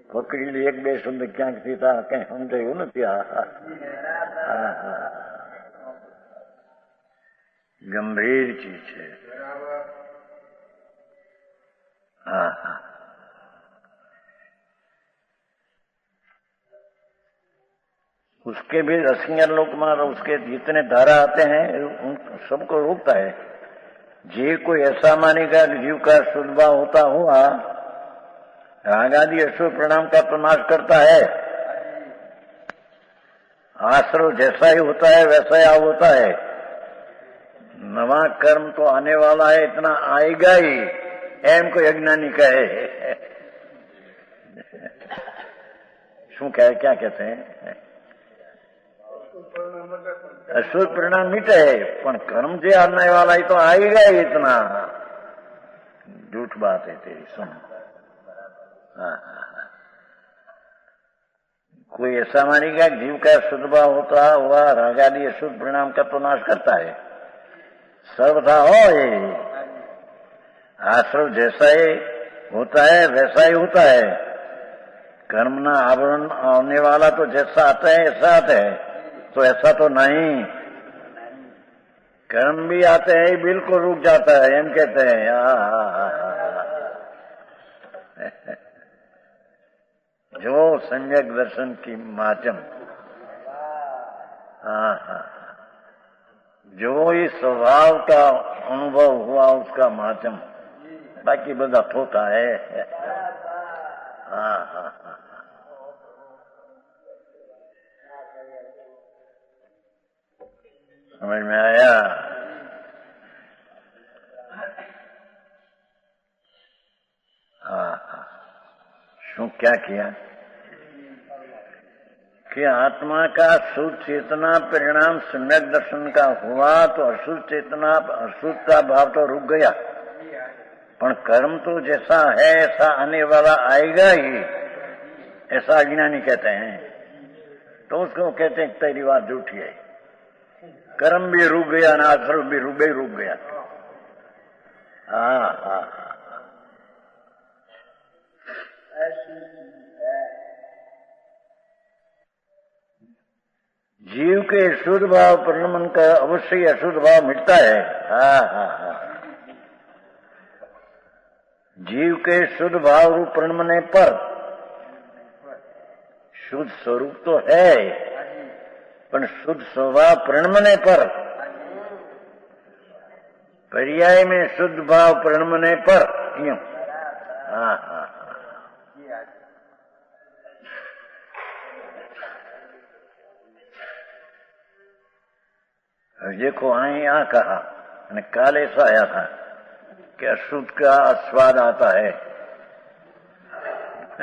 પકડી લે એક બે શબ્દ ક્યાંકથી કઈ સમજાયું નથી. ગંભીર ચીજ છે. हाँ हाँ. उसके भी रसिया लोक में उसके जितने धारा आते हैं उन सबको रोकता है. जीव कोई ऐसा मानेगा कि जीव का शुद्धभाव होता हुआ रागादि अशुभ परिणाम का तो नाश करता है. आश्रव जैसा ही होता है वैसा ही होता है. नवा कर्म तो आने वाला है, इतना आएगा ही, एम कोई अज्ञानी कहे. શું કહે, क्या कहते हैं? अशुभ परिणाम मिटे पण कर्म जे आने वाला है तो आएगा ही इतना. झूठ बात है तेरी, सुन. कोई ऐसा मानेगा जीव का शुद्ध भाव होता हुआ रागादि अशुभ परिणाम का तो नाश करता है. सर्वथा हो ये आश्रव जैसा ही होता है वैसा ही होता है. कर्म ना आवरण आने वाला तो जैसा आता है ऐसा आता है, तो ऐसा तो नहीं. कर्म भी आते हैं बिल्कुल रुक जाता है, एम कहते हैं. जो सम्यक दर्शन की माध्यम, जो इस स्वभाव का अनुभव हुआ उसका माध्यम, बाकी बदा थोता है. समझ में आया? શું क्या किया कि आत्मा का शुद्ध चेतना परिणाम सम्यक दर्शन का हुआ तो अशुद्ध चेतना अशुद्ध का भाव तो रुक गया. पण कर्म तो जैसा है ऐसा आने वाला आएगा ही, ऐसा अज्ञानी कहते हैं. तो उसको कहते हैं तेरी बात झूठी है. कर्म भी रुक गया ना आश्रव भी रुक गया. जीव के शुद्ध भाव परिणमन का अवश्य अशुद्ध भाव मिटता है. जीव के शुद्ध भाव रूप परिणमने पर शुद्ध स्वरूप तो है, पर शुद्ध स्वभाव परिणमने पर, पर्याय में शुद्ध भाव परिणमने पर यूं. देखो आई आ कहा, काल ऐसा आया था कि अशुद्ध का स्वाद आता है.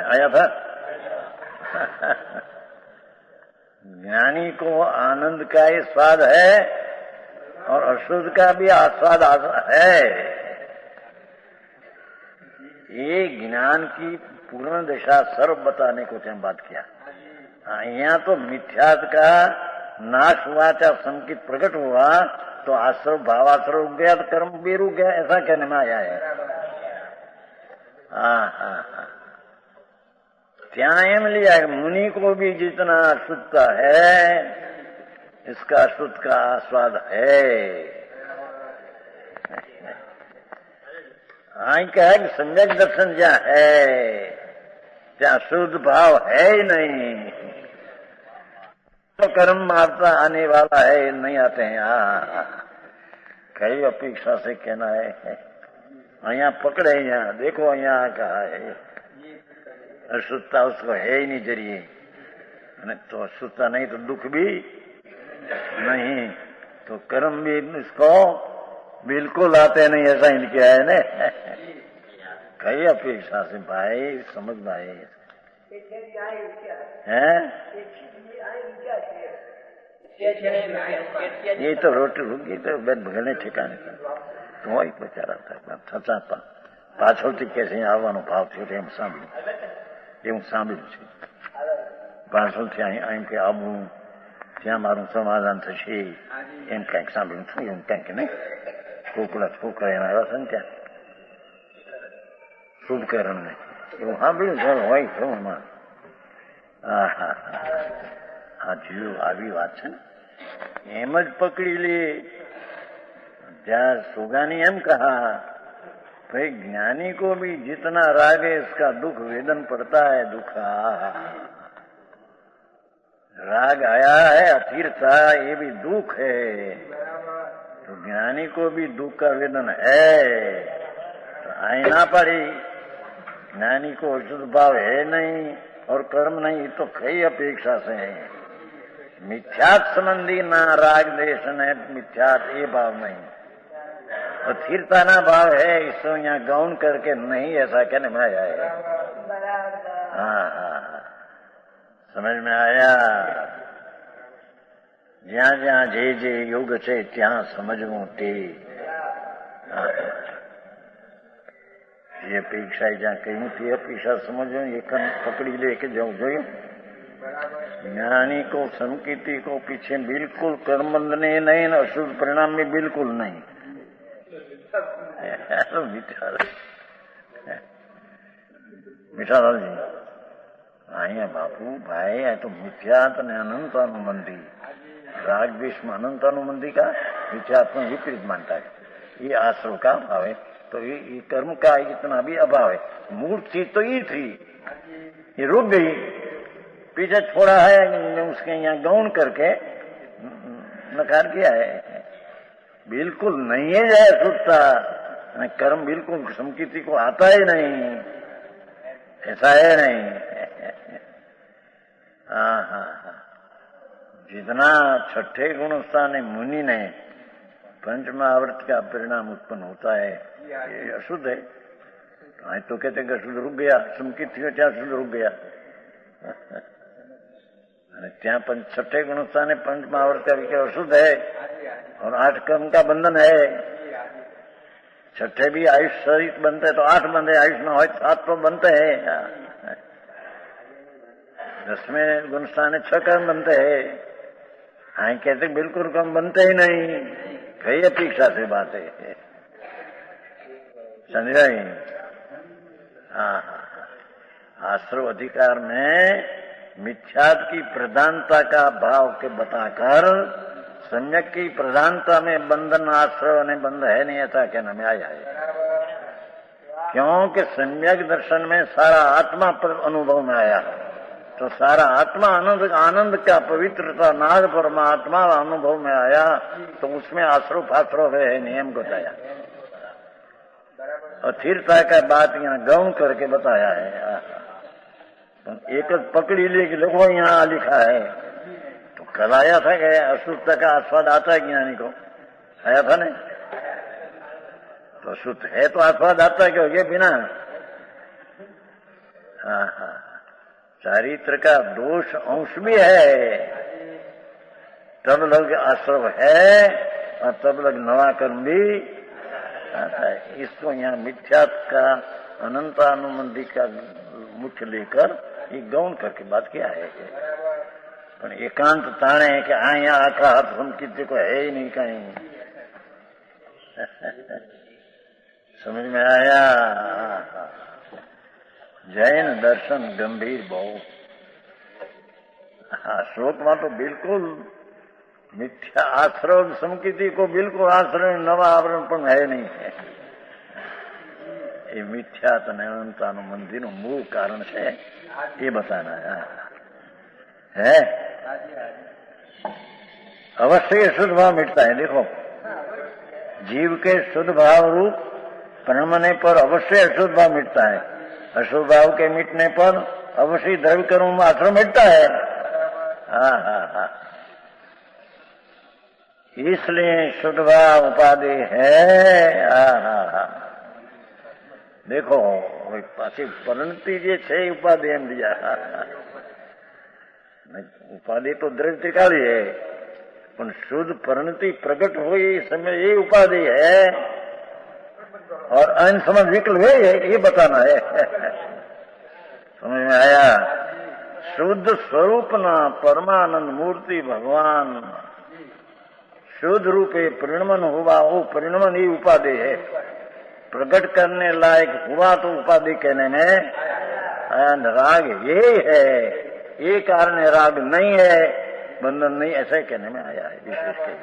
आया था. ज्ञानी को आनंद का ही स्वाद है और अशुद्ध का भी आस्वाद है. ये ज्ञान की पूर्ण दिशा सर्व बताने को क्या बात किया. यहाँ तो मिथ्यात का नाश हुआ, चाहे संकित प्रकट हुआ तो आश्रव भावाश्रव रुक गया तो कर्म भी रुक गया, ऐसा कहने में आया है. ત્યાં એમ लिया मुनि को भी जितना अशुद्धता है इसका अशुद्ध का स्वाद है. आई क्या है कि सम्यक दर्शन जहाँ है ત્યાં शुद्ध भाव है ही नहीं. तो कर्म मारता आने वाला है, नहीं आते हैं. कई अपेक्षा से कहना है. यहाँ पकड़े, यहाँ देखो, यहाँ कहा है अशुद्धता उसको है ही नहीं जरिए. तो अशुद्धता नहीं तो दुख भी नहीं, तो कर्म भी इसको बिल्कुल आते नहीं, ऐसा इनके है ने. कई अपेक्षा से भाई समझ भाई हैं. ये तो रोटी रुकी तो घने ठिकाने तो वही बचारा था. છતાં પાછળથી કે છે આવવાનો ભાવ થયો એમ સાંભળ્યું, એવું સાંભળ્યું છે. પાછળથી અહીં કે આવવું ત્યાં મારું સમાધાન થશે એમ કંઈક સાંભળ્યું છું. એવું કંઈક નહીં, છોકરા એના આવ્યા છે ને ત્યાં શુભ કરણ ને એવું સાંભળ્યું છે હોય પ્રમાણમાં. હા જીવ આવી વાત છે ને એમ જ પકડી લે. જ્યાં સુગાની એમ કહા भाई ज्ञानी को भी जितना राग है इसका दुख वेदन पड़ता है. दुख राग आया है अतीर्था ये भी दुख है. तो ज्ञानी को भी दुख का वेदन है. तो आईना पड़ी ज्ञानी को अशुद्ध भाव है नहीं और कर्म नहीं तो कई अपेक्षा से है. मिथ्यात संबंधी ना राग देश है मिथ्यात ये भाव नहीं. स्थिरता ना भाव है इसको यहाँ गौण करके नहीं ऐसा कहने में आया है. हाँ समझ में आया. જ્યાં જ્યાં જે જે યોગ છે ત્યાં સમજવું તે. ये अपेक्षा जहाँ कहीं थी अपेक्षा समझो ये पकड़ी लेके जाऊं જોયું. ज्ञानी को संकीर्ति को पीछे बिल्कुल कर्मबंध ने नहीं न अशुद्ध परिणाम में बिल्कुल नहीं. મીઠાલાલ જી અહીંયા બાપુ ભાઈ આ તો મિથ્યાત અને અનંતાનુબંધી राग द्वेष में अनंतानुबंधी का मिथ्यात्म विपरीत मानता है. ये आश्रव का भाव है तो ये कर्म का इतना भी अभाव है. मूल चीज तो ये थी ये रुक गई पीछे छोड़ा है उसके यहाँ गौण करके नकार किया है. बिल्कुल नहीं है जाए सुनता कर्म बिल्कुल संकीर्ति को आता ही नहीं ऐसा है नहीं. हाँ जितना छठे गुणस्थान मुनि ने पंचमावर्त का परिणाम उत्पन्न होता है ये अशुद्ध है. आज तो कहते हैं कि अशुद्ध रुक गया संकीर्ति में क्या शुद्ध रुक गया. त्या छठे गुणस्थान पंचमावर्त का विकार अशुद्ध है और 8 कर्म का बंधन है. छठे भी आयुष सहित बनते है तो 8 बंधे आयुष में हो 7 तो बनते हैं. 10वें गुणस्थान 6 कर्म बनते हैं. हाँ कहते बिल्कुल कर्म बनते ही नहीं कई अपेक्षा से बात है. समझ रही. हाँ आश्रव अधिकार में मिथ्यात की प्रधानता का भाव के बताकर सम्यक की प्रधानता में बंधन आश्रव ने बंध है नहीं ऐसा कहना में आया है. क्योंकि सम्यक दर्शन में सारा आत्मा पर अनुभव में आया तो सारा आत्मा आनंद का पवित्रता नाद परमात्मा अनुभव में आया तो उसमें आश्रव फाश्रव है नियम बताया. अस्थिरता का बात यहाँ गौण करके बताया है. एक पकड़ी ले कि देखो यहाँ लिखा है तो कल आया था कि अशुद्धता का आस्वाद आता है ज्ञानी को आया था नहीं तो अशुद्ध है तो आस्वाद आता है क्यों ये बिना. हाँ चारित्र का दोष अंश भी है तब लग आश्रव है और तब लग नवा कर्म भी आता है. इसको यहाँ मिथ्यात का अनंतानुबंधी का मुख्य लेकर ये गौण करके बात किया है. पर एकांत ताणे है कि हाँ यहाँ आखा हाथ हम किसी को है ही नहीं कहीं. समझ में आया. जैन दर्शन गंभीर बहु. हाँ श्लोक में तो बिल्कुल मिथ्या आश्रव संकीर्ति को बिल्कुल आश्रय नवा आवरण पण है नहीं है. ये मिथ्यात અને અનંતાનુબંધીનું મૂળ કારણ છે ये बताना है. अवश्य शुद्ध भाव मिटता है. देखो जीव के शुद्ध भाव रूप परमने पर अवश्य अशुद्ध भाव मिटता है. अशुद्ध भाव के मिटने पर अवश्य द्रव्य कर्म मात्र मिटता है. हाँ इसलिए शुद्ध भाव उपाधि है. हाँ देखो पाછી परिणति જે છે ઉપાધિ એમ બીજા उपाधि तो द्रव्य त्रिकाली है पर शुद्ध परिणति प्रकट हुई इस समय ये उपाधि है और अन्य समझ विकल हुए ये बताना है. समझ में आया. शुद्ध स्वरूप ना परमानंद मूर्ति भगवान शुद्ध रूपे परिणमन हुआ वो परिणमन ही उपाधि है. प्रकट करने लायक हुआ तो उपाधि कहने में राग यही है, ये कारण है, राग नहीं है, बंधन नहीं, ऐसा कहने में आया है विशेष के।